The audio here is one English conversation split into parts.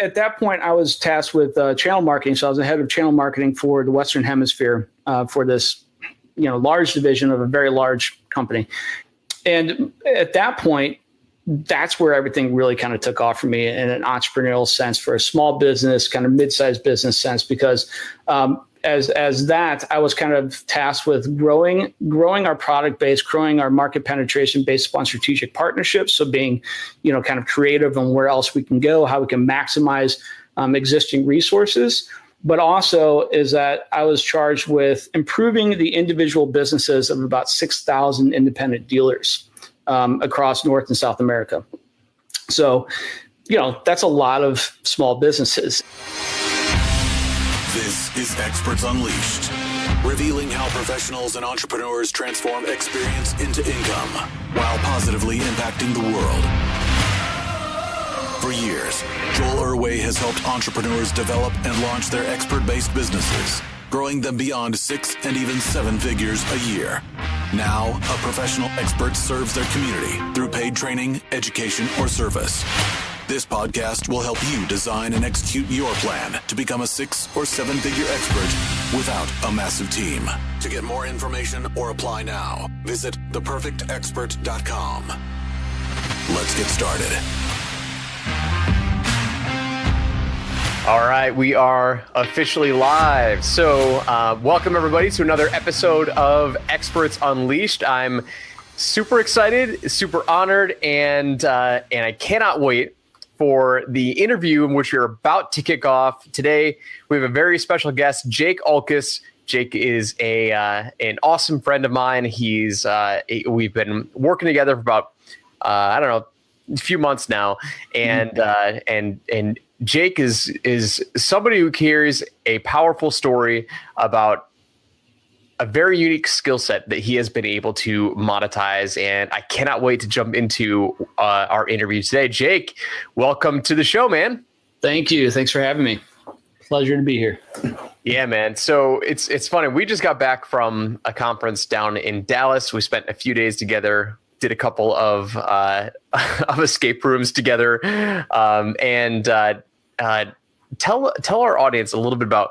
At that point, I was tasked with channel marketing. So I was the head of channel marketing for the Western Hemisphere for this, large division of a very large company. And at that point, that's where everything really kind of took off for me in an entrepreneurial sense, for a small business, kind of mid-sized business sense, because as that, I was kind of tasked with growing our product base, growing our market penetration based upon strategic partnerships. So being, kind of creative on where else we can go, how we can maximize existing resources. But also is that I was charged with improving the individual businesses of about 6,000 independent dealers across North and South America. So, that's a lot of small businesses. This is Experts Unleashed, revealing how professionals and entrepreneurs transform experience into income while positively impacting the world. For years, Joel Irway has helped entrepreneurs develop and launch their expert-based businesses, growing them beyond 6 and even 7 figures a year. Now, a professional expert serves their community through paid training, education, or service. This podcast will help you design and execute your plan to become a 6 or 7 figure expert without a massive team. To get more information or apply now, visit theperfectexpert.com. Let's get started. All right, we are officially live. So welcome everybody to another episode of Experts Unleashed. I'm super excited, super honored, and I cannot wait for the interview in which we're about to kick off. Today, we have a very special guest, Jake Ulkus. Jake is an awesome friend of mine. We've been working together for about, a few months now. And Jake is somebody who carries a powerful story about a very unique skill set that he has been able to monetize. And I cannot wait to jump into our interview today. Jake, welcome to the show, man. Thank you. Thanks for having me. Pleasure to be here. Yeah, man. So it's funny. We just got back from a conference down in Dallas. We spent a few days together, did a couple of escape rooms together. Tell our audience a little bit about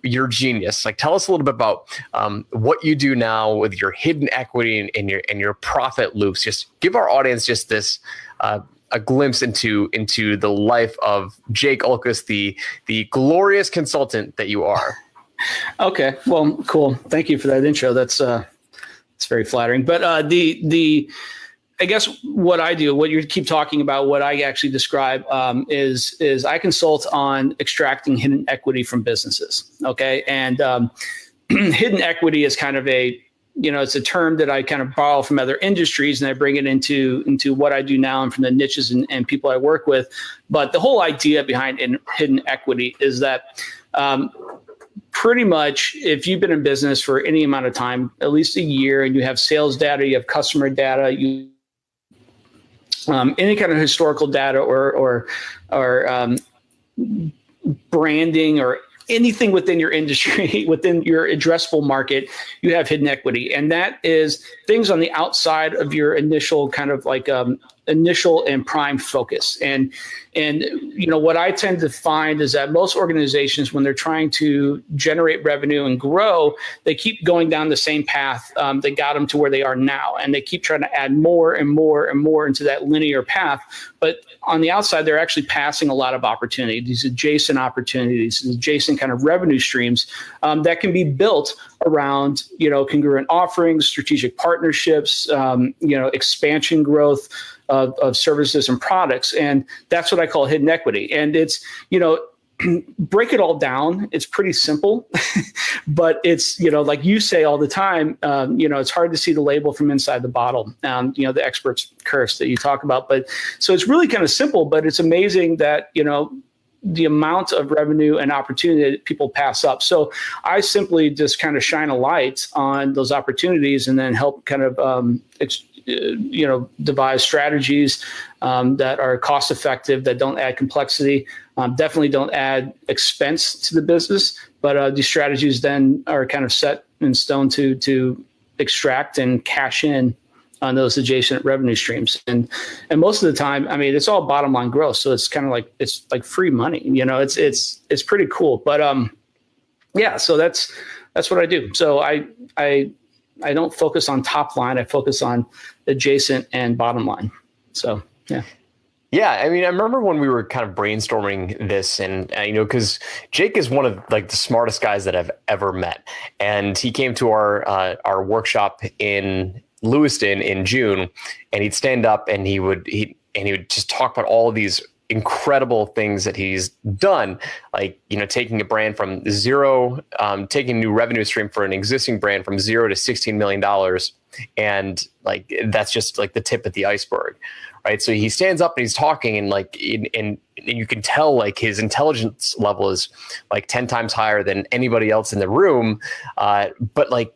your genius. Like, tell us a little bit about what you do now with your hidden equity and your profit loops. Just give our audience just this a glimpse into the life of Jake Ulkus, the glorious consultant that you are. Okay, well, cool. Thank you for that intro. That's very flattering. But I guess what I do, what you keep talking about, what I actually describe is I consult on extracting hidden equity from businesses. Okay. And hidden equity is kind of it's a term that I kind of borrow from other industries and I bring it into what I do now and from the niches and people I work with. But the whole idea behind hidden equity is that pretty much if you've been in business for any amount of time, at least a year, and you have sales data, you have customer data, any kind of historical data or branding or anything within your industry, within your addressable market, you have hidden equity. And that is things on the outside of your initial kind of like initial and prime focus. And what I tend to find is that most organizations, when they're trying to generate revenue and grow, they keep going down the same path that got them to where they are now. And they keep trying to add more and more and more into that linear path. But on the outside, they're actually passing a lot of opportunity, these adjacent opportunities, adjacent kind of revenue streams that can be built around, congruent offerings, strategic partnerships, expansion growth of services and products. And that's what I call hidden equity. And it's, break it all down. It's pretty simple, but it's, like you say all the time, it's hard to see the label from inside the bottle, the expert's curse that you talk about. But so it's really kind of simple, but it's amazing that, the amount of revenue and opportunity that people pass up. So I simply just kind of shine a light on those opportunities and then help kind of, devise strategies that are cost effective, that don't add complexity, definitely don't add expense to the business. But these strategies then are kind of set in stone to extract and cash in on those adjacent revenue streams. And most of the time, I mean, it's all bottom line growth. So it's kind of like, it's like free money, it's pretty cool. But yeah, so that's what I do. So I don't focus on top line. I focus on adjacent and bottom line. So, yeah. Yeah, I mean, I remember when we were kind of brainstorming this, and because Jake is one of like the smartest guys that I've ever met, and he came to our workshop in Lewiston in June, and he'd stand up and he would just talk about all of these incredible things that he's done, like taking a brand from zero, taking a new revenue stream for an existing brand from $0 to $16 million, and like that's just like the tip of the iceberg. Right. So he stands up and he's talking and and you can tell like his intelligence level is like 10 times higher than anybody else in the room. But like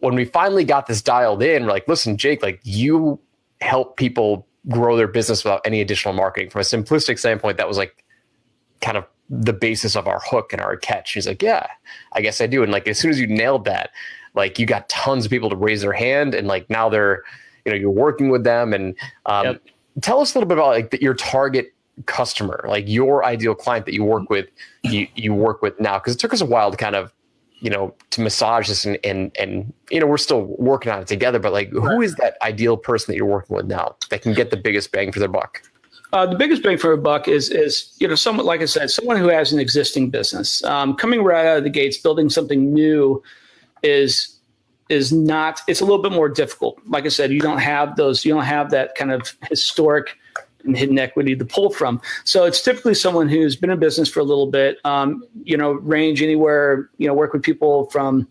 when we finally got this dialed in, we're like, listen, Jake, like you help people grow their business without any additional marketing. From a simplistic standpoint, that was like kind of the basis of our hook and our catch. He's like, yeah, I guess I do. And like as soon as you nailed that, like you got tons of people to raise their hand and like now they're, you're working with them. And Yep. Tell us a little bit about like your target customer, like your ideal client that you work with, you work with now, because it took us a while to kind of, to massage this and we're still working on it together. But like, who is that ideal person that you're working with now that can get the biggest bang for their buck? The biggest bang for a buck is someone, like I said, someone who has an existing business. Coming right out of the gates, building something new is not, it's a little bit more difficult. Like I said, you don't have that kind of historic and hidden equity to pull from. So it's typically someone who's been in business for a little bit, range anywhere, work with people from,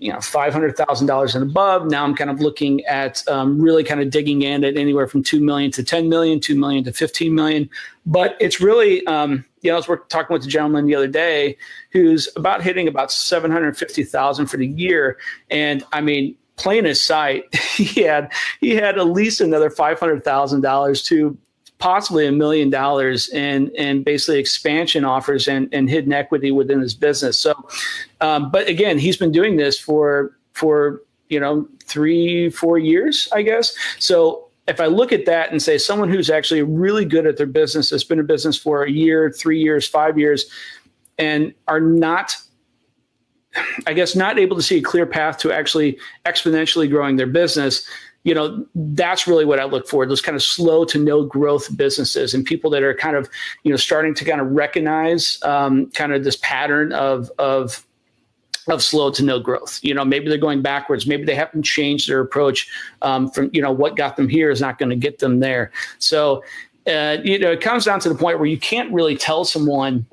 $500,000 and above. Now I'm kind of looking at really kind of digging in at anywhere from 2 million to 10 million, 2 million to 15 million. But it's really, I was talking with a gentleman the other day who's hitting about 750,000 for the year. And I mean, plain as sight, he had at least another $500,000 to possibly $1 million in basically expansion offers and hidden equity within his business. So, but again, he's been doing this for 3-4 years, I guess. So if I look at that and say someone who's actually really good at their business, has been in business for a year, 3 years, 5 years, and are not able to see a clear path to actually exponentially growing their business, that's really what I look for, those kind of slow to no growth businesses and people that are kind of, starting to kind of recognize kind of this pattern of slow to no growth. Maybe they're going backwards. Maybe they haven't changed their approach from, what got them here is not going to get them there. So, it comes down to the point where you can't really tell someone,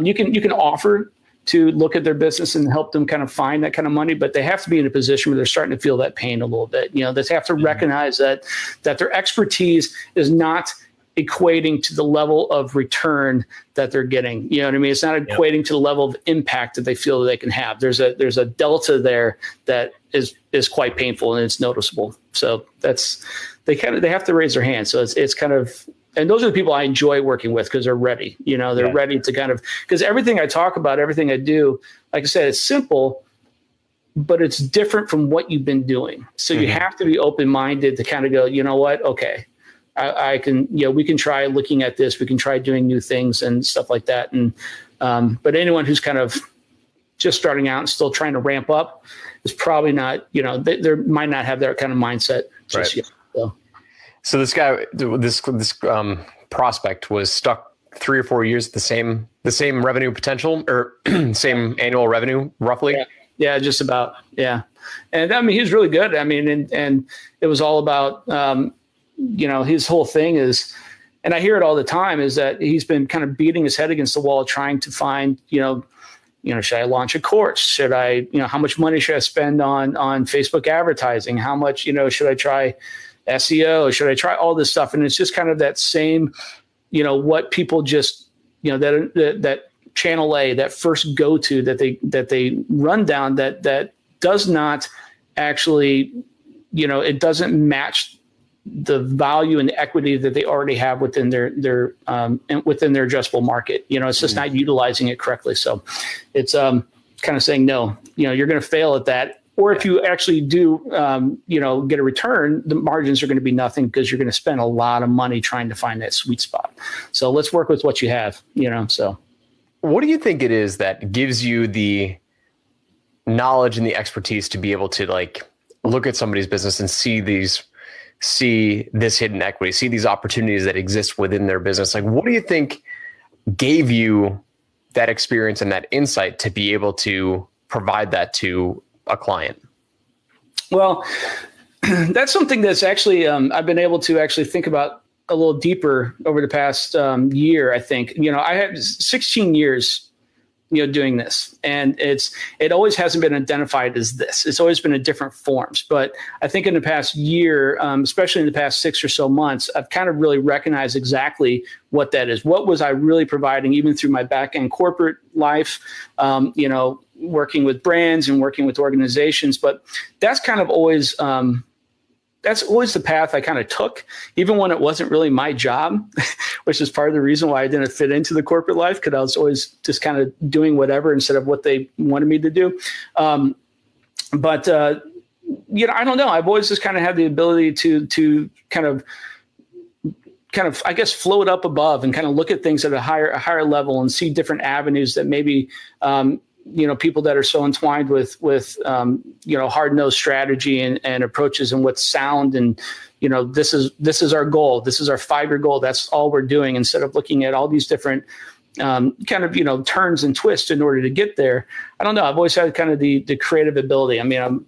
you can offer to look at their business and help them kind of find that kind of money, but they have to be in a position where they're starting to feel that pain a little bit. They have to recognize that their expertise is not equating to the level of return that they're getting. You know what I mean? It's not equating to the level of impact that they feel that they can have. There's a delta there that is quite painful and it's noticeable. So they have to raise their hand. So it's kind of, and those are the people I enjoy working with because they're ready. They're ready to kind of, because everything I talk about, everything I do, like I said, it's simple, but it's different from what you've been doing. So you have to be open-minded to kind of go, you know what? Okay, I can, we can try looking at this. We can try doing new things and stuff like that. And, but anyone who's kind of just starting out and still trying to ramp up is probably not, they might not have that kind of mindset just yet. So this guy, this prospect was stuck 3 or 4 years at the same revenue potential or same annual revenue roughly. Yeah, just about. Yeah. And I mean, he was really good. I mean, and it was all about, his whole thing is, and I hear it all the time, is that he's been kind of beating his head against the wall, trying to find, should I launch a course? Should I, how much money should I spend on Facebook advertising? How much, should I try SEO? Should I try all this stuff? And it's just kind of that same, what people just, that channel A, that first go-to that they run down that does not actually, it doesn't match the value and equity that they already have within their within their addressable market. It's just not utilizing it correctly. So it's kind of saying, no, you're going to fail at that. Or if you actually do, get a return, the margins are going to be nothing because you're going to spend a lot of money trying to find that sweet spot. So let's work with what you have, so. What do you think it is that gives you the knowledge and the expertise to be able to like look at somebody's business and see this hidden equity, see these opportunities that exist within their business? Like, what do you think gave you that experience and that insight to be able to provide that to a client? Well, that's something that's actually, I've been able to actually think about a little deeper over the past year. I think, I have 16 years, doing this, and it always hasn't been identified as this. It's always been in different forms. But I think in the past year, especially in the past 6 or so months, I've kind of really recognized exactly what that is. What was I really providing, even through my back end corporate life, working with brands and working with organizations. But that's kind of always, that's always the path I kind of took, even when it wasn't really my job, which is part of the reason why I didn't fit into the corporate life, because I was always just kind of doing whatever instead of what they wanted me to do. But I don't know. I've always just kind of had the ability to kind of, I guess, float up above and kind of look at things at a higher level and see different avenues that maybe, people that are so entwined with hard-nosed strategy and approaches and what's sound. And, this is our goal. This is our 5-year goal. That's all we're doing, instead of looking at all these different turns and twists in order to get there. I don't know. I've always had kind of the creative ability. I mean,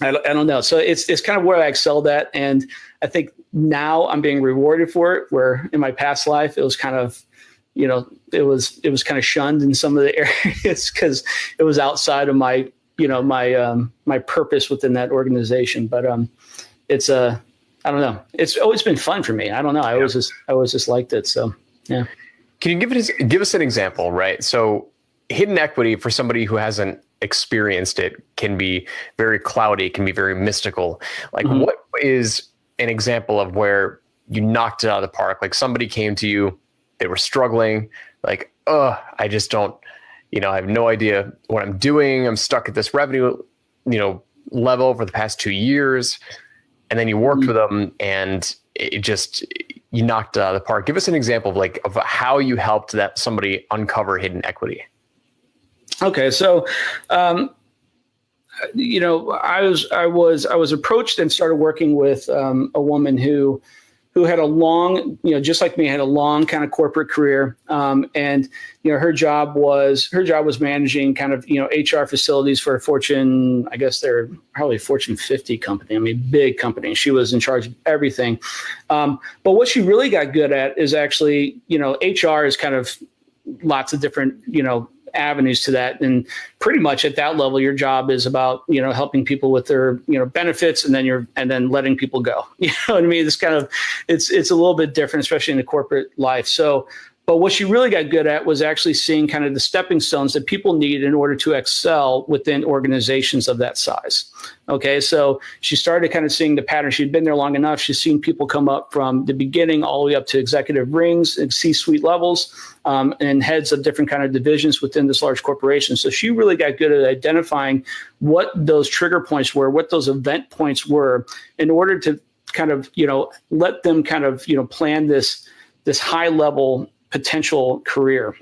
I don't know. So it's kind of where I excelled at. And I think now I'm being rewarded for it, where in my past life, it was kind of, it was kind of shunned in some of the areas because it was outside of my, my purpose within that organization. But it's I don't know. It's always been fun for me. I don't know. I always just liked it. So, yeah. Can you give us an example, right? So hidden equity, for somebody who hasn't experienced it, can be very cloudy, can be very mystical. Like, what is an example of where you knocked it out of the park? Like, somebody came to you, they were struggling, like, I just don't, I have no idea what I'm doing. I'm stuck at this revenue, level for the past 2 years. And then you worked with them and you knocked it out of the park. Give us an example of how you helped somebody uncover hidden equity. Okay. So, I was approached and started working with a woman who had a long, just like me, had a long kind of corporate career. And, her job was managing kind of, HR facilities for a Fortune, I guess they're probably a Fortune 50 company. I mean, big company. She was in charge of everything. But what she really got good at is actually, HR is kind of lots of different, avenues to that. And pretty much at that level, your job is about, helping people with their, benefits, and then letting people go. You know what I mean? It's kind of, it's a little bit different, especially in the corporate life. So, but what she really got good at was actually seeing kind of the stepping stones that people need in order to excel within organizations of that size. Okay. So she started kind of seeing the pattern. She'd been there long enough. She's seen people come up from the beginning all the way up to executive rings and C-suite levels, and heads of different kind of divisions within this large corporation. So she really got good at identifying what those trigger points were, what those event points were, in order to kind of, let them kind of, plan this high level potential career.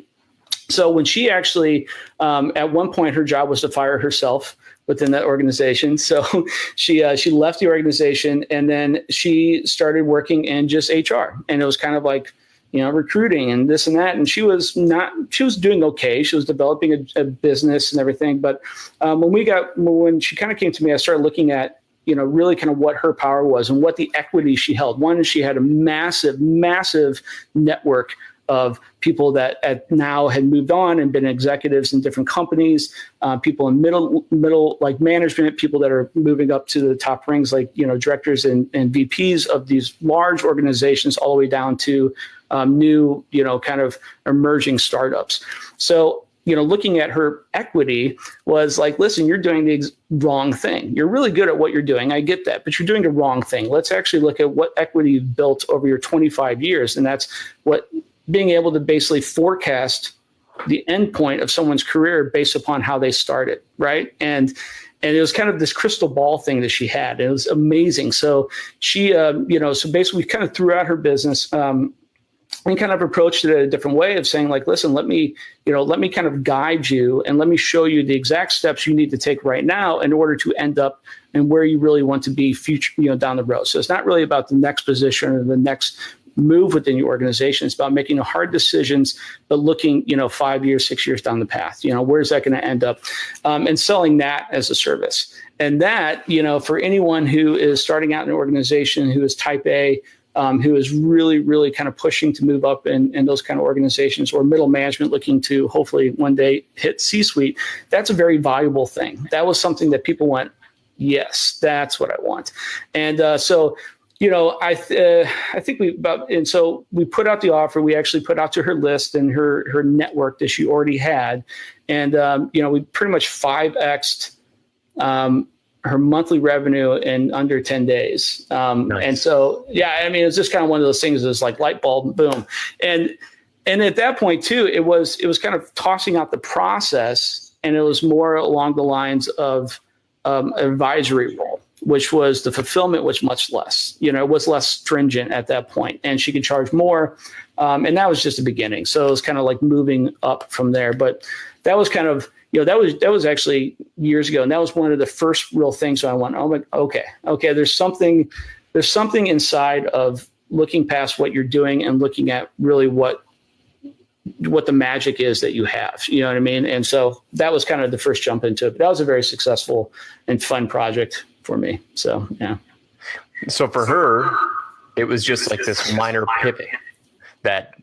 So when she actually, at one point, her job was to fire herself within that organization. So she left the organization, and then she started working in just HR. And it was kind of like, recruiting and this and that. And she was doing okay. She was developing a business and everything. But when she kind of came to me, I started looking at, really kind of what her power was and what the equity she held. One is she had a massive, massive network of people that now had moved on and been executives in different companies, people in middle like management, people that are moving up to the top rings, like, directors and VPs of these large organizations, all the way down to new, kind of emerging startups. So, looking at her equity was like, listen, you're doing the wrong thing. You're really good at what you're doing. I get that, but you're doing the wrong thing. Let's actually look at what equity you've built over your 25 years. And that's what being able to basically forecast the end point of someone's career based upon how they started, right? And And it was kind of this crystal ball thing that she had. It was amazing. So she, so basically we kind of threw out her business, and kind of approached it a different way of saying like, listen, let me kind of guide you and let me show you the exact steps you need to take right now in order to end up and where you really want to be future, down the road. So it's not really about the next position or the next move within your organization. It's about making hard decisions, but looking, 5 years, 6 years down the path, where's that going to end up, and selling that as a service. And that, for anyone who is starting out in an organization who is type A, who is really, really kind of pushing to move up in those kind of organizations, or middle management looking to hopefully one day hit C-suite, that's a very valuable thing. That was something that people went, yes, that's what I want. And I think so we put out the offer. We actually put out to her list and her network that she already had. And, we pretty much 5x'd her monthly revenue in under 10 days. Nice. And so, it was just kind of one of those things that's like light bulb, boom. And at that point too, it was kind of tossing out the process, and it was more along the lines of advisory role, which was the fulfillment was much less, it was less stringent at that point, and she could charge more. And that was just the beginning. So it was kind of like moving up from there, but that was kind of, that was actually years ago. And that was one of the first real things. So I went, oh, okay. There's something inside of looking past what you're doing and looking at really what the magic is that you have, you know what I mean? And so that was kind of the first jump into it. But that was a very successful and fun project for me. So, yeah. So for her, it was just like this minor pivot that,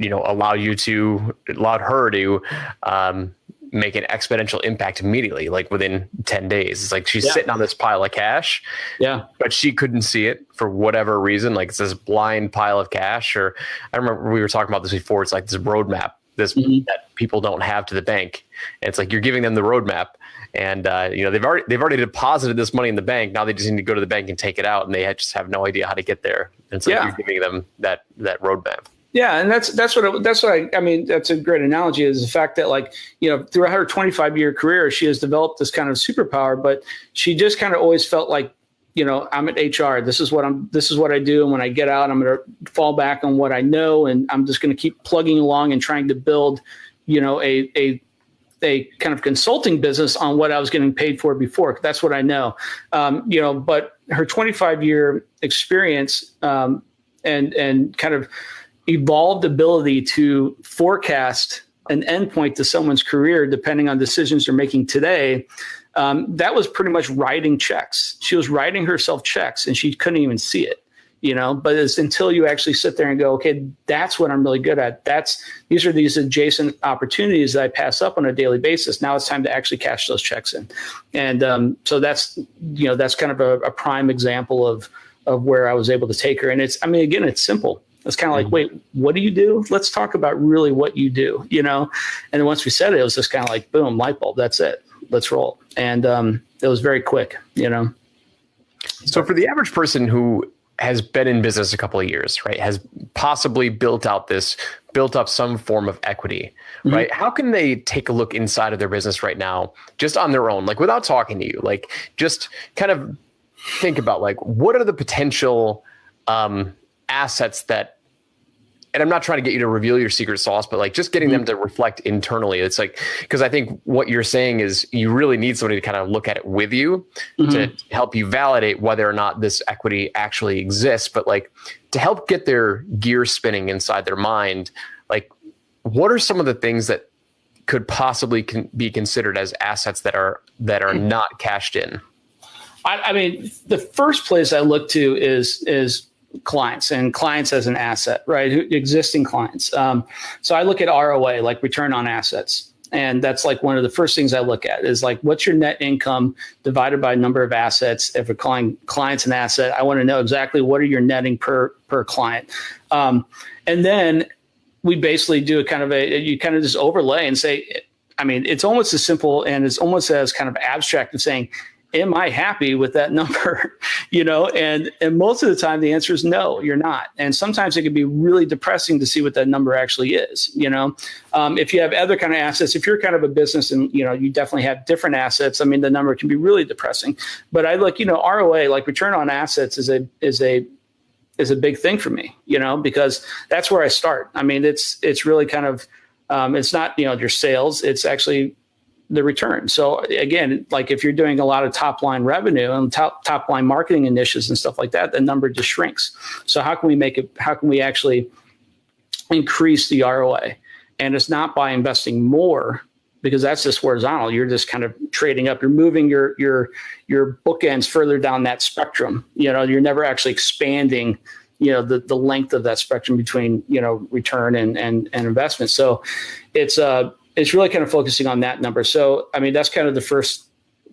allowed her to make an exponential impact immediately, like within 10 days. It's like she's sitting on this pile of cash, but she couldn't see it for whatever reason. Like it's this blind pile of cash, or I remember we were talking about this before. It's like this roadmap, that people don't have to the bank. And it's like, you're giving them the roadmap, and they've already deposited this money in the bank. Now they just need to go to the bank and take it out, and they just have no idea how to get there. And so you're giving them that roadmap. Yeah, and that's a great analogy, is the fact that throughout her 25-year career, she has developed this kind of superpower, but she just kind of always felt like, I'm at HR. This is what I do. And when I get out, I'm going to fall back on what I know, and I'm just going to keep plugging along and trying to build, a kind of consulting business on what I was getting paid for before. That's what I know. But her 25-year experience and kind of evolved ability to forecast an endpoint to someone's career, depending on decisions they're making today, that was pretty much writing checks. She was writing herself checks, and she couldn't even see it, but it's until you actually sit there and go, okay, that's what I'm really good at. These are these adjacent opportunities that I pass up on a daily basis. Now it's time to actually cash those checks in. And so that's kind of a prime example of where I was able to take her. And again, it's simple. It's kind of like, wait, what do you do? Let's talk about really what you do, And then once we said it, it was just kind of like, boom, light bulb. That's it. Let's roll. And it was very quick, So for the average person who has been in business a couple of years, right, has possibly built up some form of equity, right? How can they take a look inside of their business right now, just on their own, like without talking to you, like just kind of think about like, what are the potential assets that, and I'm not trying to get you to reveal your secret sauce, but like just getting them to reflect internally. It's like, because I think what you're saying is you really need somebody to kind of look at it with you to help you validate whether or not this equity actually exists, but like to help get their gears spinning inside their mind. Like, what are some of the things that could possibly be considered as assets that are not cashed in? The first place I look to is clients, and clients as an asset, right? Existing clients. So I look at ROA, like return on assets. And that's like one of the first things I look at is like, what's your net income divided by number of assets? If we're calling clients an asset, I want to know exactly what are your netting per client. And then we basically do you kind of just overlay and say, it's almost as simple and it's almost as kind of abstract of saying, am I happy with that number? And most of the time the answer is no, you're not. And sometimes it can be really depressing to see what that number actually is. If you have other kind of assets, if you're kind of a business and, you definitely have different assets, I mean, the number can be really depressing. But I look, ROA, like return on assets is a big thing for me, because that's where I start. I mean, it's really kind of, it's not, your sales, it's actually the return. So again, like if you're doing a lot of top line revenue and top line marketing initiatives and stuff like that, the number just shrinks. So how can we actually increase the ROA? And it's not by investing more, because that's just horizontal. You're just kind of trading up. You're moving your bookends further down that spectrum. You're never actually expanding, the length of that spectrum between, return and investment. So it's really kind of focusing on that number. So, I mean, that's kind of the first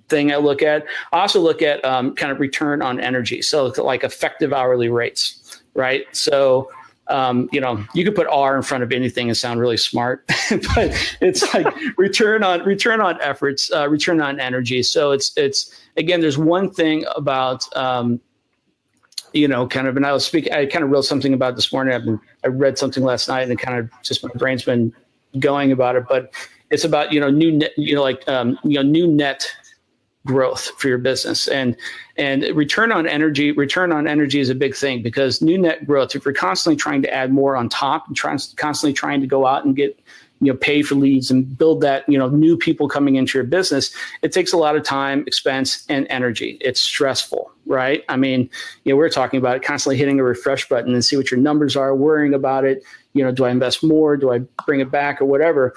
thing I look at. I also look at kind of return on energy. So like effective hourly rates, right? So, you could put R in front of anything and sound really smart, but it's like return on efforts, return on energy. So it's again, there's one thing about, kind of, and I kind of wrote something about this morning. I read something last night and it kind of just, my brain's been going about it, but it's about, new net growth for your business, and return on energy is a big thing, because new net growth, if you're constantly trying to add more on top and constantly trying to go out and get, pay for leads and build that, new people coming into your business, it takes a lot of time, expense, and energy. It's stressful, right? I mean, we're talking about constantly hitting a refresh button and see what your numbers are, worrying about it. Do I invest more? Do I bring it back or whatever?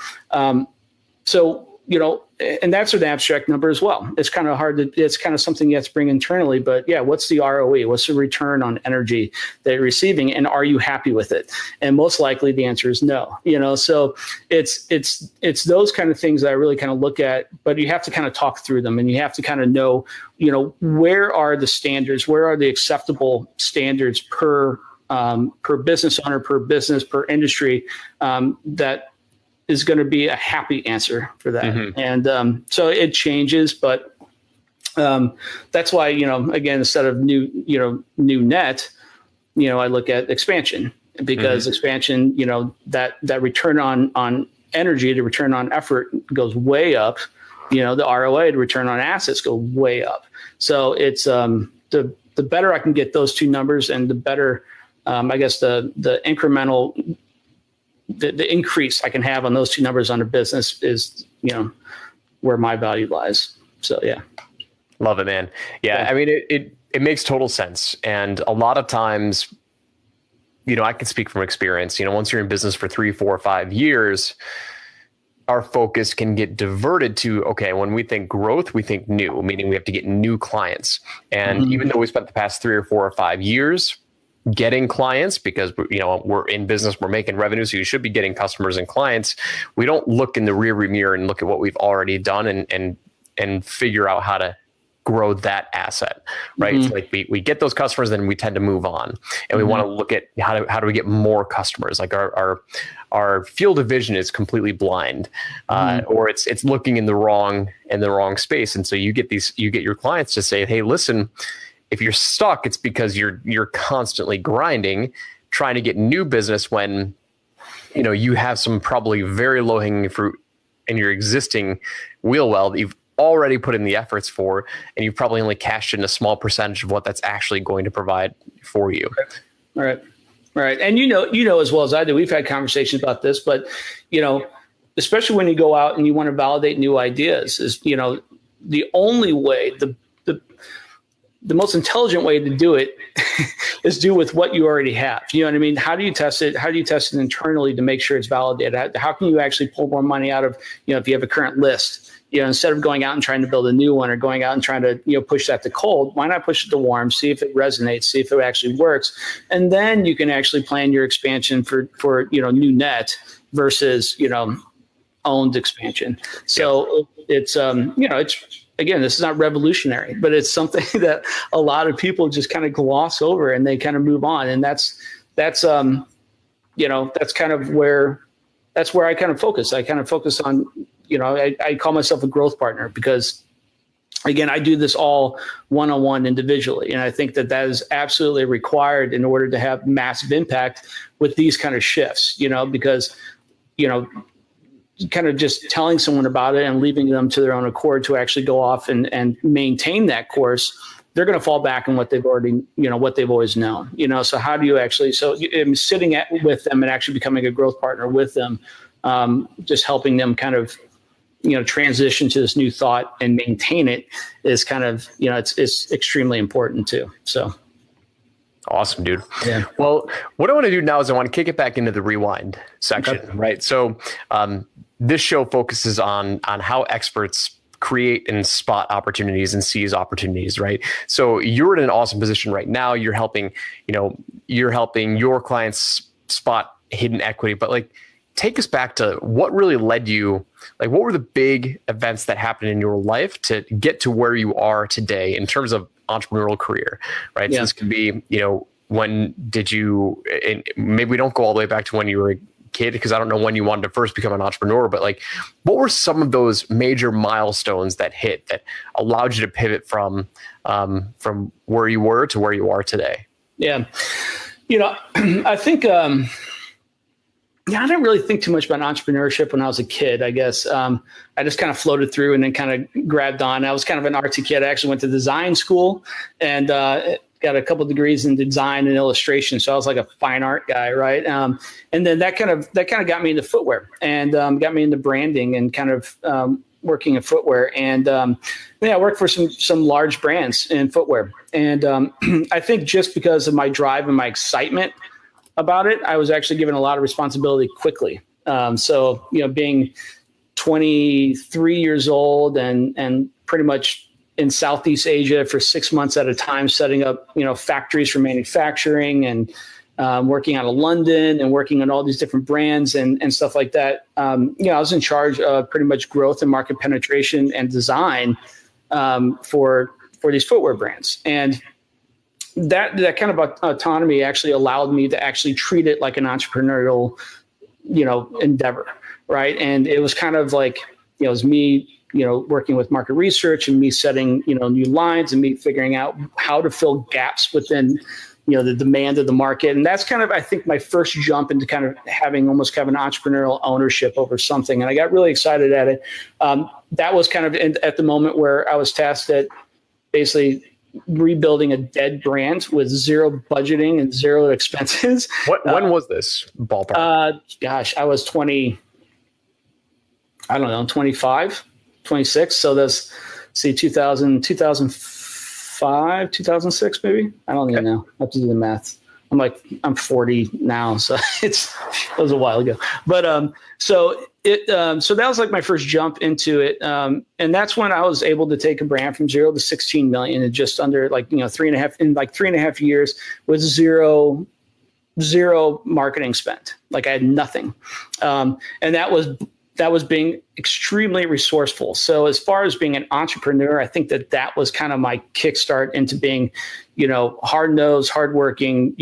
And that's an abstract number as well. It's kind of hard it's kind of something you have to bring internally, but yeah, what's the ROE? What's the return on energy that you're receiving? And are you happy with it? And most likely the answer is no, so it's those kind of things that I really kind of look at, but you have to kind of talk through them, and you have to kind of know, where are the standards, where are the acceptable standards per business owner, per business, per industry, that is going to be a happy answer for that. Mm-hmm. And so it changes, but that's why, again, instead of new net, I look at expansion, because mm-hmm. expansion, that return on energy, the return on effort goes way up, the ROA, the return on assets go way up. So it's the better I can get those two numbers, and the better, I guess the incremental, the increase I can have on those two numbers on a business is, where my value lies. So, yeah. Love it, man. Yeah. I mean, it makes total sense. And a lot of times, I can speak from experience, once you're in business for 3, 4, 5 years, our focus can get diverted to, okay, when we think growth, we think new, meaning we have to get new clients. And mm-hmm. even though we spent the past 3 or 4 or 5 years getting clients, because we're in business, we're making revenue, so you should be getting customers and clients, we don't look in the rearview mirror and look at what we've already done and figure out how to grow that asset, right? Mm-hmm. So like we get those customers, then we tend to move on, and mm-hmm. we want to look at how do we get more customers. Like our field of vision is completely blind, mm-hmm. Or it's looking in the wrong space, and so you get your clients to say, hey, listen, if you're stuck, it's because you're constantly grinding, trying to get new business when, you have some probably very low hanging fruit in your existing wheel well that you've already put in the efforts for, and you've probably only cashed in a small percentage of what that's actually going to provide for you. All right. And as well as I do, we've had conversations about this, but especially when you go out and you want to validate new ideas, is the only way, the most intelligent way to do it is do with what you already have. You know what I mean? How do you test it? How do you test it internally to make sure it's validated? How can you actually pull more money out of, if you have a current list, instead of going out and trying to build a new one, or going out and trying to, push that to cold, why not push it to warm, see if it resonates, see if it actually works. And then you can actually plan your expansion for new net versus, owned expansion. So it's, again, this is not revolutionary, but it's something that a lot of people just kind of gloss over and they kind of move on. And that's kind of where I kind of focus. I kind of focus on, I call myself a growth partner, because again, I do this all one-on-one individually. And I think that is absolutely required in order to have massive impact with these kind of shifts, because, kind of just telling someone about it and leaving them to their own accord to actually go off and maintain that course, they're going to fall back on what they've already, what they've always known, so how do you actually, sitting with them and actually becoming a growth partner with them, just helping them kind of, transition to this new thought and maintain it is kind of, it's extremely important too. So. Awesome, dude. Yeah. Well, what I want to do now is I want to kick it back into the rewind section, okay. Right? So this show focuses on how experts create and spot opportunities and seize opportunities, right? So you're in an awesome position right now. You're helping your clients spot hidden equity, but like, take us back to what really led you, like what were the big events that happened in your life to get to where you are today in terms of entrepreneurial career, right? Yeah. So this could be, when did you, and maybe we don't go all the way back to when you were a kid, because I don't know when you wanted to first become an entrepreneur, but like, what were some of those major milestones that hit that allowed you to pivot from where you were to where you are today? Yeah. I think, I didn't really think too much about entrepreneurship when I was a kid, I guess. I just kind of floated through and then kind of grabbed on. I was kind of an artsy kid. I actually went to design school and got a couple of degrees in design and illustration. So I was like a fine art guy, right? And then that kind of got me into footwear and got me into branding and kind of working in footwear. And I worked for some large brands in footwear. And I think just because of my drive and my excitement about it, I was actually given a lot of responsibility quickly. So, being 23 years old and pretty much in Southeast Asia for 6 months at a time, setting up, factories for manufacturing and working out of London and working on all these different brands and stuff like that. I was in charge of pretty much growth and market penetration and design for these footwear brands. And that kind of autonomy actually allowed me to actually treat it like an entrepreneurial, endeavor. Right. And it was kind of like, it was me, working with market research and me setting, new lines and me figuring out how to fill gaps within, the demand of the market. And that's kind of, I think, my first jump into kind of having almost kind of an entrepreneurial ownership over something. And I got really excited at it. That was kind of at the moment where I was tasked at basically rebuilding a dead brand with zero budgeting and zero expenses. When was this ballpark? I was 25, 26. So that's 2005, 2006, maybe. I don't even know. I have to do the math. I'm 40 now, so it was a while ago. But so that was like my first jump into it, and that's when I was able to take a brand from 0 to 16 million in just under 3.5 years with zero marketing spent. Like I had nothing, and that was being extremely resourceful. So as far as being an entrepreneur, I think that was kind of my kickstart into being, hard-nosed, hardworking,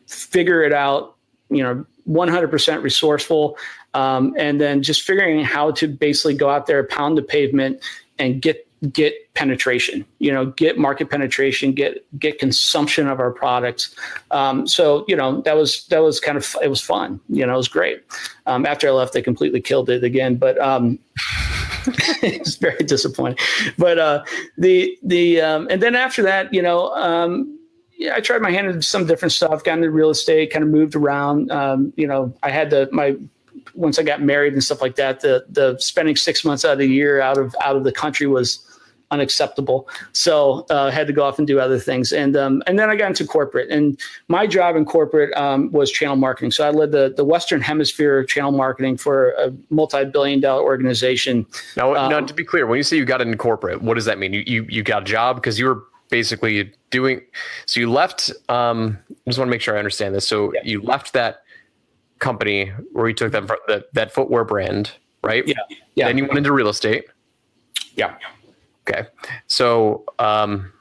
figure it out, 100% resourced and then just figuring how to basically go out there, pound the pavement and get penetration, get market penetration, get consumption of our products. So, that was kind of, it was fun, it was great. After I left, they completely killed it again, but it's very disappointing. But and then after that, I tried my hand at some different stuff, got into real estate, kind of moved around. I had once I got married and stuff like that, the spending 6 months out of the year out of the country was unacceptable. So I had to go off and do other things. And then I got into corporate, and my job in corporate was channel marketing. So I led the Western Hemisphere channel marketing for a multi-billion-dollar organization. Now, to be clear, when you say you got into corporate, what does that mean? You got a job because you were basically so you left, I just want to make sure I understand this. So yeah. You left that company where you took them from that footwear brand, right? Yeah. Then you went into real estate. Yeah. Okay. So, then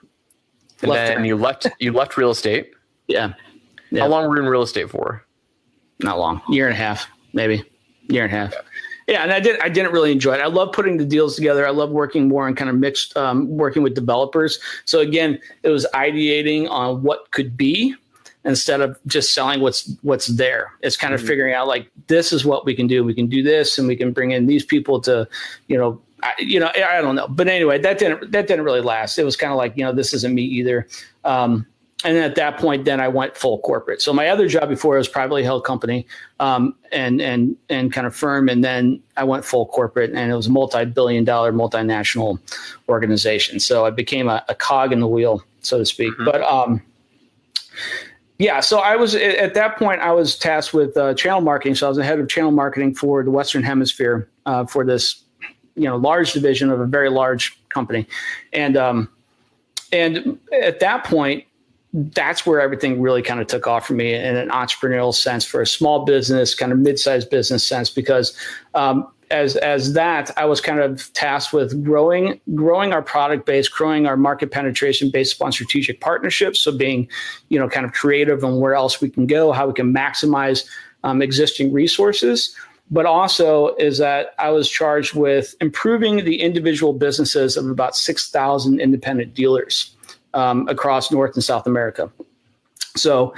you left real estate. Yeah. How long were you in real estate for? Not long. Year and a half, maybe. Year and a half. Yeah, and I didn't really enjoy it. I love putting the deals together. I love working more on kind of mixed, working with developers. So again, it was ideating on what could be instead of just selling what's there. It's kind of figuring out like, this is what we can do. We can do this, and we can bring in these people to, I don't know. But anyway, that didn't really last. It was kind of like, this isn't me either. And then at that point, then I went full corporate. So my other job before was privately held company, and kind of firm. And then I went full corporate, and it was a multi-billion-dollar multinational organization. So I became a cog in the wheel, so to speak. But yeah, so I was at that point, I was tasked with channel marketing. So I was the head of channel marketing for the Western Hemisphere for this, large division of a very large company. And at that point, that's where everything really kind of took off for me in an entrepreneurial sense, for a small business, kind of mid-sized business sense, because as that, I was kind of tasked with growing our product base, growing our market penetration based upon strategic partnerships. So being, kind of creative on where else we can go, how we can maximize existing resources. But also is that I was charged with improving the individual businesses of about 6,000 independent dealers across North and South America. So,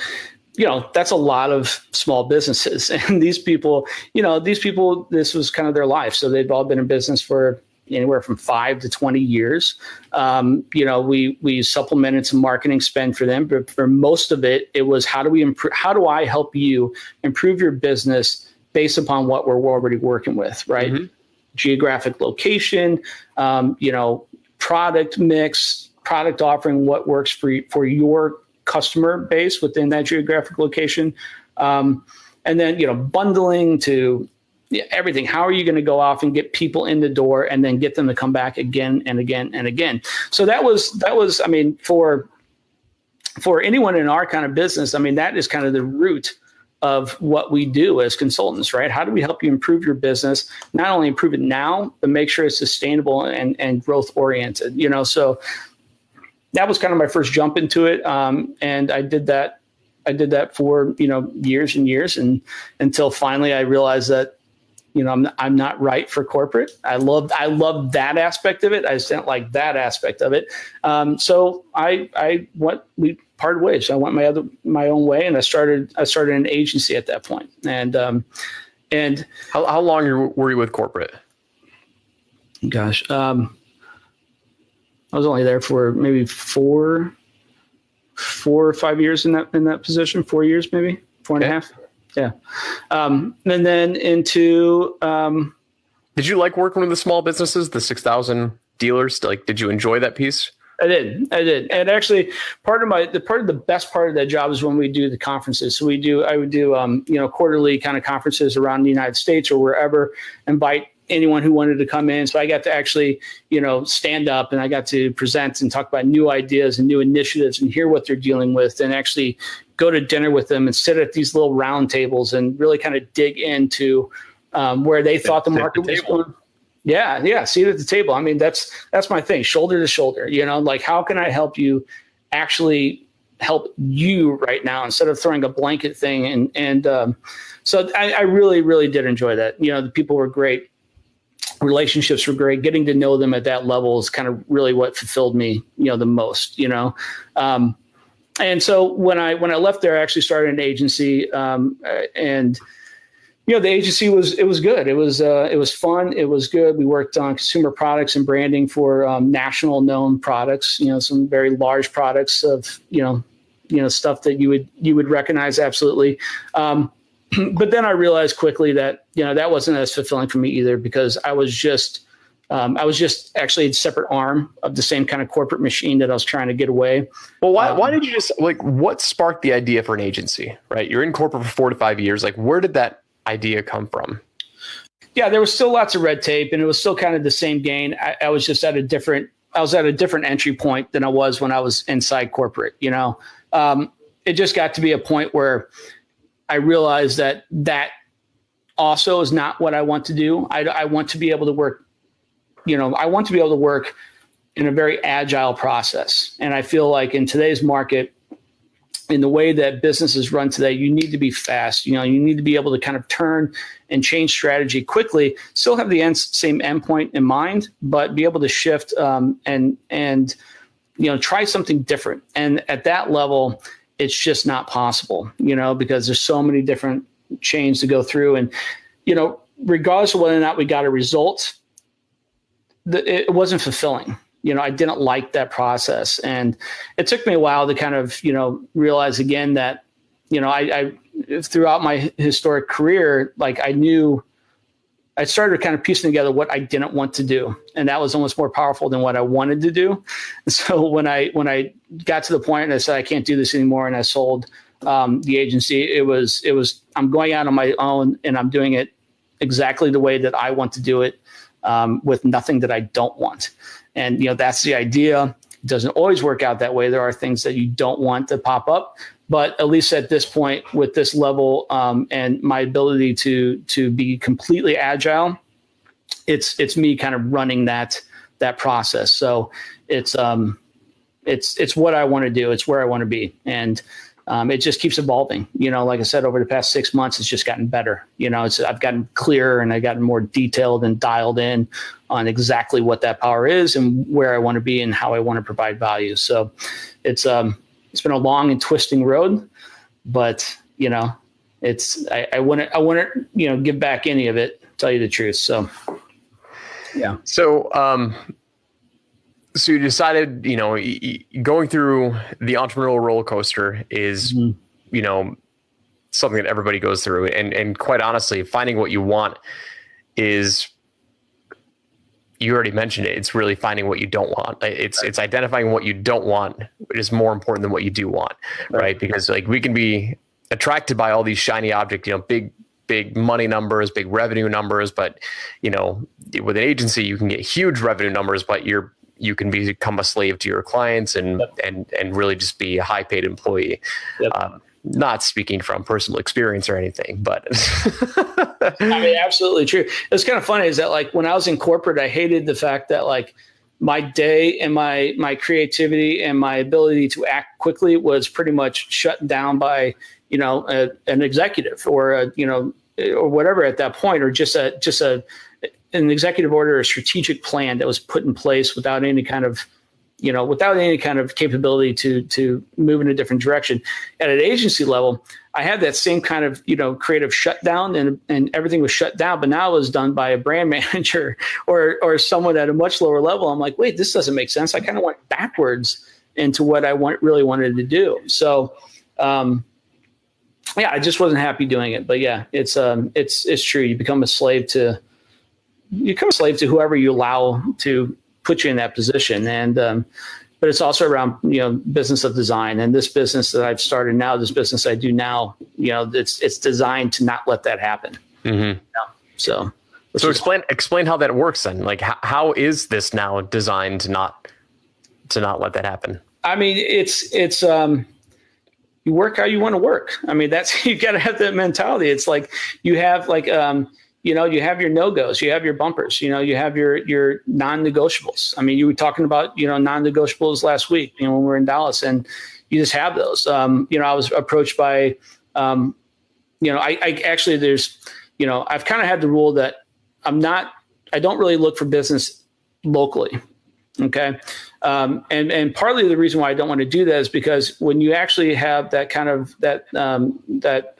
that's a lot of small businesses. And these people, this was kind of their life. So they've all been in business for anywhere from 5 to 20 years. We supplemented some marketing spend for them, but for most of it, it was how do I help you improve your business based upon what we're already working with, right? Mm-hmm. Geographic location, product mix, product offering, what works for your customer base within that geographic location. And then, bundling to everything. How are you going to go off and get people in the door and then get them to come back again and again and again? So that was, I mean, for anyone in our kind of business, I mean, that is kind of the root of what we do as consultants, right? How do we help you improve your business? Not only improve it now, but make sure it's sustainable and growth oriented, so that was kind of my first jump into it. And I did that for, years and years, and until finally I realized that, I'm not right for corporate. I loved that aspect of it. I just didn't like that aspect of it. So we parted ways. I went my own way, and I started an agency at that point. And how long were you with corporate? Gosh, I was only there for maybe 4 or 5 years in that position. 4 years, maybe 4.5. Yeah. And then into. Did you like working with the small businesses, the 6,000 dealers? Like, did you enjoy that piece? I did. And actually part of the best part of that job is when we do the conferences. So I would do quarterly kind of conferences around the United States or wherever, invite anyone who wanted to come in. So I got to actually, stand up, and I got to present and talk about new ideas and new initiatives and hear what they're dealing with, and actually go to dinner with them and sit at these little round tables and really kind of dig into where they thought the market was going. Yeah. Seat at the table. I mean, that's my thing, shoulder to shoulder, like how can I help you actually help you right now instead of throwing a blanket thing. And so I really, really did enjoy that. The people were great. Relationships were great. Getting to know them at that level is kind of really what fulfilled me, the most, and so when I left there, I actually started an agency, and the agency was good. It was fun. It was good. We worked on consumer products and branding for national known products. Some very large products of stuff that you would recognize absolutely. But then I realized quickly that that wasn't as fulfilling for me either, because I was just actually a separate arm of the same kind of corporate machine that I was trying to get away. Well, why did you just what sparked the idea for an agency? Right, you're in corporate for 4 to 5 years. Like, where did that idea come from? Yeah, there was still lots of red tape, and it was still kind of the same game. I was just at a different entry point than I was when I was inside corporate. It just got to be a point where I realized that also is not what I want to do. I want to be able to work, I want to be able to work in a very agile process. And I feel like in today's market, in the way that business is run today, you need to be fast. You need to be able to kind of turn and change strategy quickly, still have the same endpoint in mind, but be able to shift and try something different. And at that level, it's just not possible, because there's so many different chains to go through. And, regardless of whether or not we got a result, it wasn't fulfilling. I didn't like that process. And it took me a while to kind of, realize again that, I throughout my historic career, like I started kind of piecing together what I didn't want to do. And that was almost more powerful than what I wanted to do. And so when I got to the point and I said, I can't do this anymore, and I sold the agency, it was, I'm going out on my own and I'm doing it exactly the way that I want to do it, with nothing that I don't want. And, that's the idea. It doesn't always work out that way. There are things that you don't want to pop up, but at least at this point with this level, and my ability to be completely agile, it's me kind of running that process. So it's what I want to do. It's where I want to be. And, it just keeps evolving. Like I said, over the past 6 months, it's just gotten better. I've gotten clearer and I've gotten more detailed and dialed in on exactly what that power is and where I want to be and how I want to provide value. So it's been a long and twisting road, but I wouldn't give back any of it, tell you the truth. So yeah. So you decided, going through the entrepreneurial roller coaster is, something that everybody goes through. And quite honestly, finding what you want is, you already mentioned it. It's really finding what you don't want. It's identifying what you don't want, which is more important than what you do want, right? Because we can be attracted by all these shiny objects, big money numbers, big revenue numbers, but with an agency, you can get huge revenue numbers, but you can become a slave to your clients and really just be a high paid employee. Yep. Not speaking from personal experience or anything, but absolutely true. It's kind of funny is that when I was in corporate, I hated the fact that my day and my creativity and my ability to act quickly was pretty much shut down by, an executive or or whatever at that point, or just an executive order, a strategic plan that was put in place without any kind of capability to move in a different direction. At an agency level, I had that same kind of, creative shutdown and everything was shut down, but now it was done by a brand manager or someone at a much lower level. I'm like, wait, this doesn't make sense. I kind of went backwards into what I really wanted to do. So, I just wasn't happy doing it, but yeah, it's true. You become a slave to whoever you allow to put you in that position. And, but it's also around, business of design, and this business that I've started now, this business I do now, it's designed to not let that happen. Mm-hmm. So explain how that works then. How is this now designed to not let that happen? I mean, it's you work how you want to work. I mean, you got to have that mentality. It's you have you have your no-goes, you have your bumpers, you have your non-negotiables. I mean, you were talking about, non-negotiables last week, when we were in Dallas, and you just have those. I was approached by, I actually, I've kind of had the rule that I don't really look for business locally. Okay. And partly the reason why I don't want to do that is because when you actually have that kind of that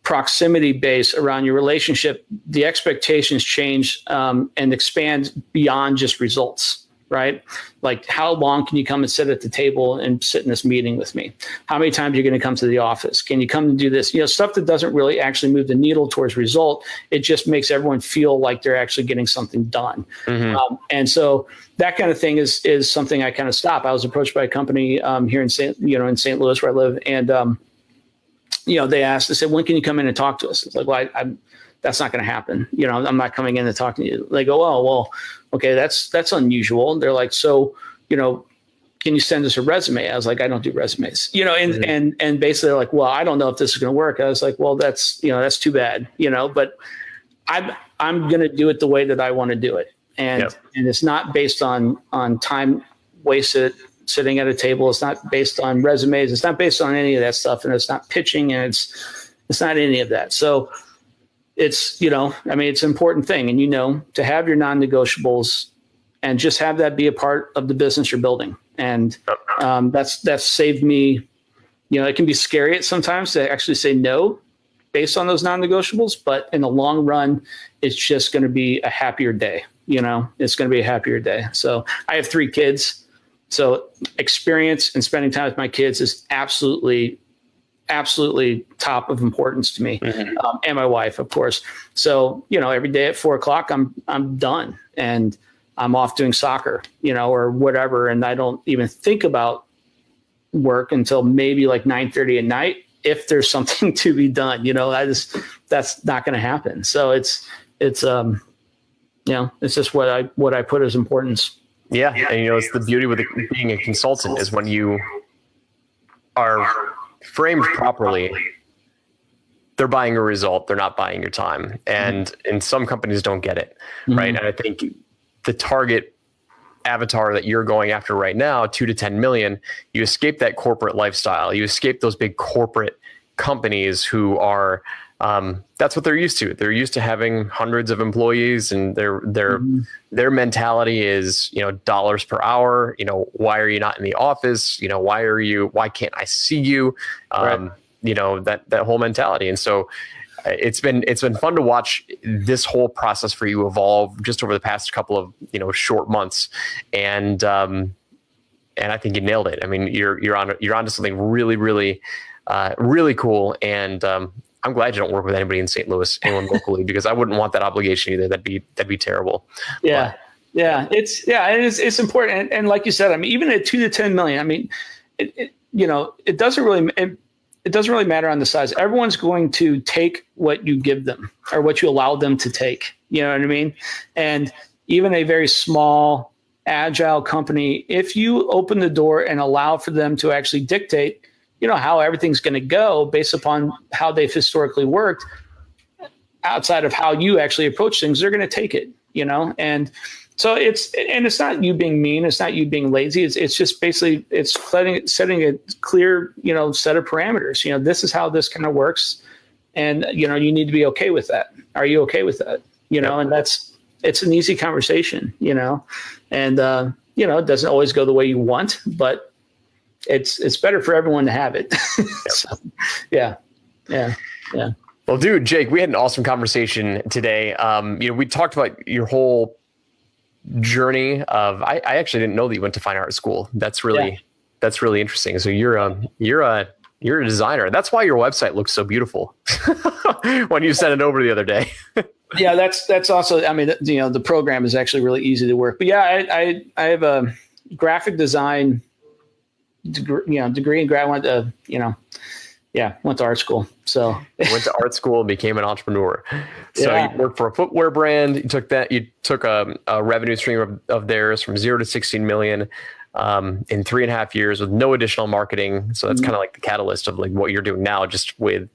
proximity base around your relationship, the expectations change and expand beyond just results, right? How long can you come and sit at the table and sit in this meeting with me? How many times are you going to come to the office? Can you come and do this? Stuff that doesn't really actually move the needle towards result. It just makes everyone feel like they're actually getting something done. Mm-hmm. And so that kind of thing is something I kind of stop. I was approached by a company here in St. Louis where I live, and they said, when can you come in and talk to us? It's well, that's not going to happen. I'm not coming in and talking to you. They go, oh, well, okay, that's unusual. They're like, so, can you send us a resume? I was like, I don't do resumes, mm-hmm. and basically they're like, well, I don't know if this is going to work. I was like, well, that's too bad, but I'm going to do it the way that I want to do it. And, yep. and it's not based on time wasted sitting at a table. It's not based on resumes. It's not based on any of that stuff. And it's not pitching, and it's not any of that. So it's, it's an important thing. And, to have your non-negotiables and just have that be a part of the business you're building. And that's saved me. It can be scary sometimes to actually say no based on those non-negotiables, but in the long run, it's just going to be a happier day. It's going to be a happier day. So I have 3 kids. So experience and spending time with my kids is absolutely top of importance to me, and my wife, of course. So, every day at 4:00, I'm done and I'm off doing soccer, or whatever. And I don't even think about work until maybe like 9:30 at night. If there's something to be done, that's not going to happen. So it's just what I put as importance. Yeah. And, it's the beauty with being a consultant is when you are framed properly, they're buying a result. They're not buying your time. And some companies don't get it. Right. And I think the target avatar that you're going after right now, 2 to 10 million, you escape that corporate lifestyle. You escape those big corporate companies who are, that's what they're used to. They're used to having hundreds of employees, and their mentality is, dollars per hour. Why are you not in the office? Why can't I see you? Right. That whole mentality. And so it's been fun to watch this whole process for you evolve just over the past couple of, short months. And I think you nailed it. I mean, you're onto something really, really, really cool. And, I'm glad you don't work with anybody in St. Louis, anyone locally, because I wouldn't want that obligation either. That'd be terrible. Yeah. But, it's important. And like you said, I mean, even at 2 to 10 million, I mean, it doesn't really matter on the size. Everyone's going to take what you give them or what you allow them to take. You know what I mean? And even a very small, agile company, if you open the door and allow for them to actually dictate, how everything's going to go based upon how they've historically worked outside of how you actually approach things, they're going to take it, And so it's not you being mean. It's not you being lazy. It's just basically setting a clear, set of parameters. This is how this kind of works. And, you need to be okay with that. Are you okay with that? And it's an easy conversation, and, it doesn't always go the way you want, but it's better for everyone to have it. So, yeah. Well, dude, Jake, we had an awesome conversation today. We talked about your whole journey of, I actually didn't know that you went to fine art school. That's really interesting. So you're a designer. That's why your website looks so beautiful when you sent it over the other day. Yeah, that's also, I mean, the program is actually really easy to work. But yeah, I have a graphic design degree and went to art school. So went to art school and became an entrepreneur. So you worked for a footwear brand. You took a revenue stream of theirs from 0 to 16 million in 3.5 years with no additional marketing. So that's kind of like the catalyst of like what you're doing now, just with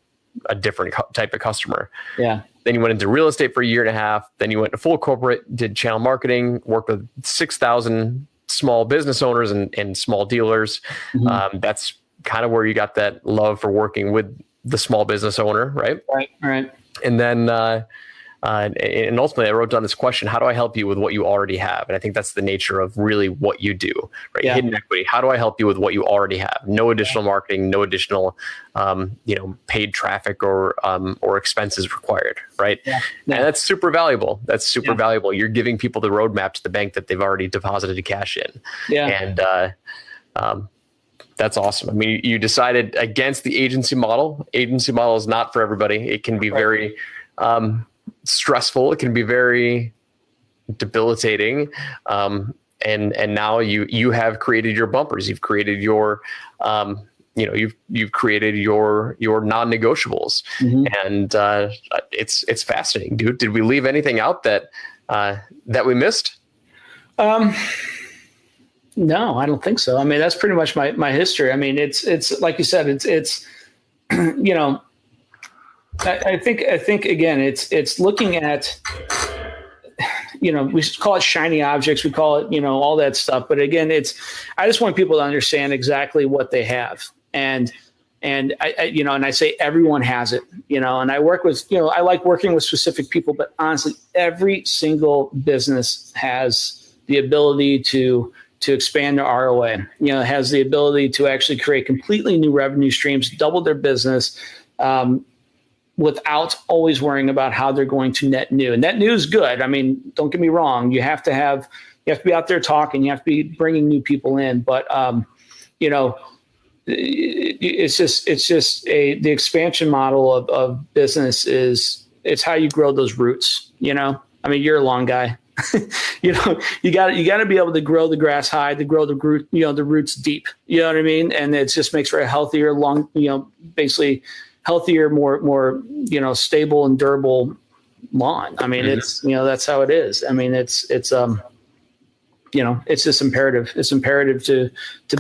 a different type of customer. Yeah. Then you went into real estate for 1.5 years. Then you went to full corporate, did channel marketing, worked with 6,000 small business owners and small dealers. That's kind of where you got that love for working with the small business owner, right? Right. And then, and ultimately I wrote down this question: how do I help you with what you already have? And I think that's the nature of really what you do, right? Yeah. Hidden equity. How do I help you with what you already have? No additional marketing, no additional, paid traffic or expenses required, right? Yeah. And that's super valuable. Valuable. You're giving people the roadmap to the bank that they've already deposited cash in. Yeah. And, that's awesome. I mean, you decided against the agency model. Agency model is not for everybody. It can be very stressful. It can be very debilitating. And now you have created your bumpers. You've created your, you've created your non-negotiables. And it's fascinating, dude. Did we leave anything out that we missed? No, I don't think so. I mean, that's pretty much my history. I mean, it's like you said, it's I think again, it's looking at, we call it shiny objects. We call it, all that stuff. But again, I just want people to understand exactly what they have. And I say everyone has it, and I work with, I like working with specific people, but honestly, every single business has the ability to expand their ROA, has the ability to actually create completely new revenue streams, double their business, without always worrying about how they're going to net new. And net new is good. I mean, don't get me wrong. You have to be out there talking, you have to be bringing new people in, but, it's just the expansion model of business it's how you grow those roots. I mean, you're a lawn guy. you got to be able to grow the grass high, to grow the root, the roots deep. You know what I mean? And it just makes for a healthier, long, basically healthier, more stable and durable lawn. I mean, it's that's how it is. I mean, it's just imperative. It's imperative to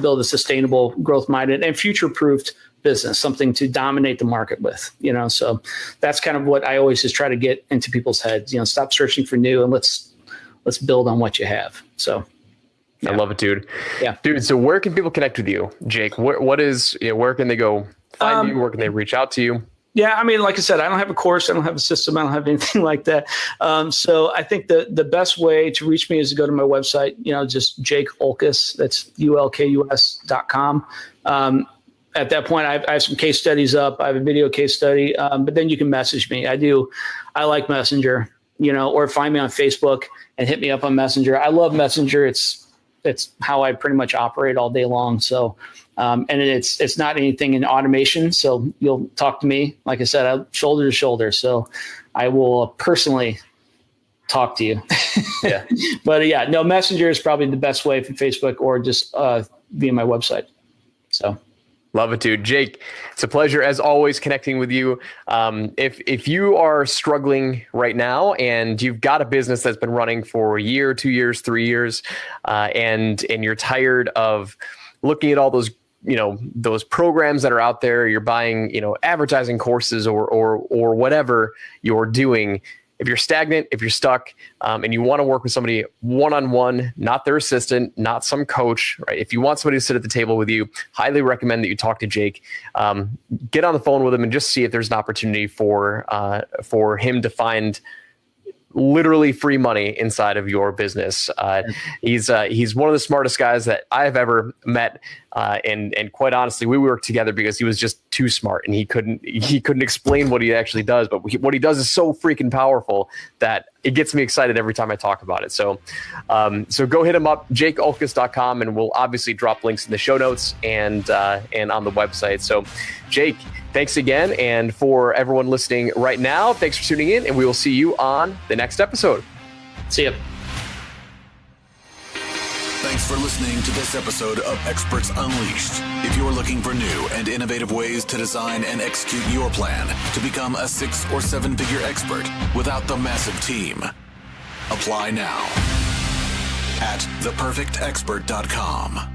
build a sustainable, growth-minded, and future-proofed business, something to dominate the market with. So that's kind of what I always just try to get into people's heads. Stop searching for new and let's build on what you have. So, yeah. I love it, dude. Yeah, dude. So where can people connect with you, Jake? Where can they go find you? Where can they reach out to you? Yeah, I mean, like I said, I don't have a course, I don't have a system, I don't have anything like that. So I think the best way to reach me is to go to my website, just Jake Ulkus, that's ULKUS.com. At that point, I have some case studies up, I have a video case study, but then you can message me. I like Messenger, or find me on Facebook and hit me up on Messenger. I love Messenger. It's how I pretty much operate all day long. So, and it's not anything in automation. So you'll talk to me, like I said, I'm shoulder to shoulder. So I will personally talk to you. Yeah. But yeah, no, Messenger is probably the best way for Facebook or just via my website. So. Love it, dude. Jake, it's a pleasure as always connecting with you. If you are struggling right now and you've got a business that's been running for a year, 2 years, 3 years, and you're tired of looking at all those, those programs that are out there, you're buying, advertising courses or whatever you're doing. If you're stagnant, if you're stuck, and you want to work with somebody one-on-one, not their assistant, not some coach, right? If you want somebody to sit at the table with you, highly recommend that you talk to Jake. Get on the phone with him and just see if there's an opportunity for him to find literally free money inside of your business. He's one of the smartest guys that I have ever met. And quite honestly, we worked together because he was just too smart and he couldn't explain what he actually does. But what he does is so freaking powerful that it gets me excited every time I talk about it. So go hit him up, jakeulkus.com, and we'll obviously drop links in the show notes and on the website. So Jake, thanks again. And for everyone listening right now, thanks for tuning in, and we will see you on the next episode. See ya. Thanks for listening to this episode of Experts Unleashed. If you're looking for new and innovative ways to design and execute your plan to become a 6 or 7 figure expert without the massive team, apply now at theperfectexpert.com.